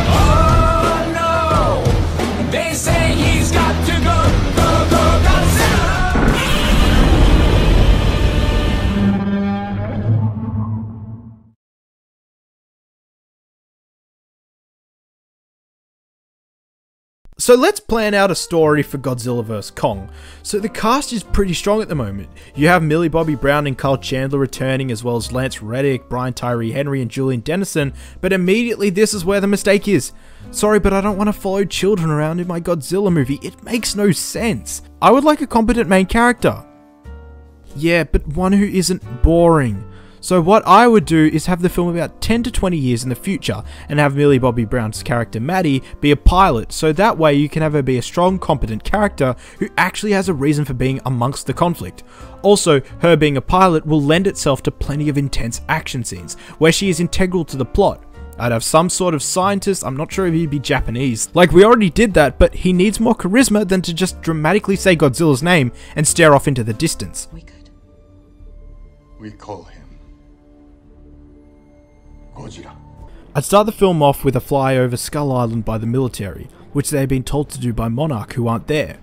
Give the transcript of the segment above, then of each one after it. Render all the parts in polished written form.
Oh no! They say he's got to go, go, go, Godzilla! So let's plan out a story for Godzilla vs. Kong. So the cast is pretty strong at the moment. You have Millie Bobby Brown and Chandler returning, as well as Lance Reddick, Tyree Henry and Julian Dennison, but immediately this is where the mistake is. Sorry, but I don't want to follow children around in my Godzilla movie. It makes no sense. I would like a competent main character. Yeah, but one who isn't boring. So what I would do is have the film about 10 to 20 years in the future and have Millie Bobby Brown's character Maddie be a pilot, so that way you can have her be a strong, competent character who actually has a reason for being amongst the conflict. Also, her being a pilot will lend itself to plenty of intense action scenes where she is integral to the plot. I'd have some sort of scientist, I'm not sure if he'd be Japanese. Like, we already did that, but he needs more charisma than to just dramatically say Godzilla's name and stare off into the distance. We call him Godzilla. I'd start the film off with a fly over Skull Island by the military, which they had been told to do by Monarch who aren't there.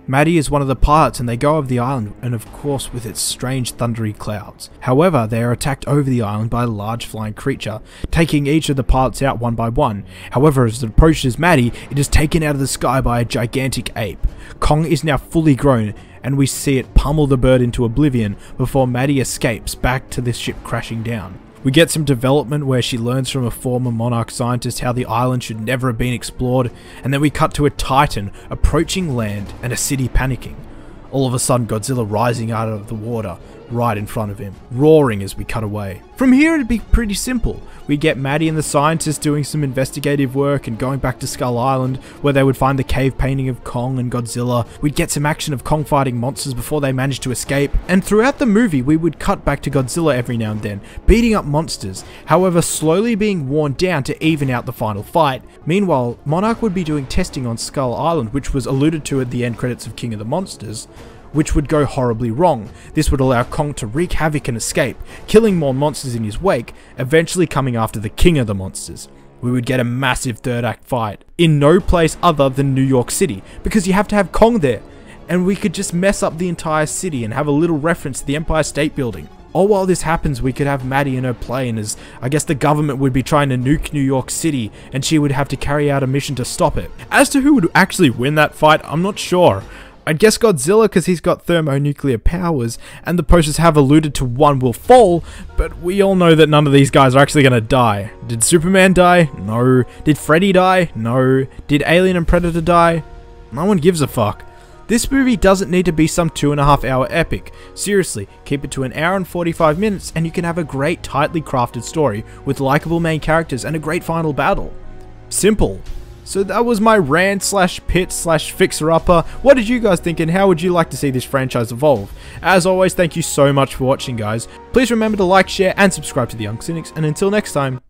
Maddie is one of the pilots and they go over the island, and of course with its strange thundery clouds. However, they are attacked over the island by a large flying creature, taking each of the pilots out one by one. However, as it approaches Maddie, it is taken out of the sky by a gigantic ape. Kong is now fully grown, and we see it pummel the bird into oblivion before Maddie escapes back to the ship crashing down. We get some development where she learns from a former Monarch scientist how the island should never have been explored, and then we cut to a Titan approaching land and a city panicking. All of a sudden, Godzilla rising out of the water right in front of him, roaring as we cut away. From here it'd be pretty simple. We'd get Maddie and the scientists doing some investigative work and going back to Skull Island where they would find the cave painting of Kong and Godzilla. We'd get some action of Kong fighting monsters before they managed to escape, and throughout the movie we would cut back to Godzilla every now and then, beating up monsters, however slowly being worn down to even out the final fight. Meanwhile, Monarch would be doing testing on Skull Island, which was alluded to at the end credits of King of the Monsters, which would go horribly wrong. This would allow Kong to wreak havoc and escape, killing more monsters in his wake, eventually coming after the King of the Monsters. We would get a massive third act fight, in no place other than New York City, because you have to have Kong there, and we could just mess up the entire city and have a little reference to the Empire State Building. Or while this happens, we could have Maddie in her plane, as I guess the government would be trying to nuke New York City, and she would have to carry out a mission to stop it. As to who would actually win that fight, I'm not sure. I'd guess Godzilla because he's got thermonuclear powers, and the posters have alluded to one will fall, but we all know that none of these guys are actually going to die. Did Superman die? No. Did Freddy die? No. Did Alien and Predator die? No one gives a fuck. This movie doesn't need to be some 2.5 hour epic. Seriously, keep it to 1 hour and 45 minutes and you can have a great tightly crafted story with likable main characters and a great final battle. Simple. So that was my rant slash pit slash fixer upper. What did you guys think and how would you like to see this franchise evolve? As always, thank you so much for watching, guys. Please remember to like, share and subscribe to The Young Cynics, and until next time,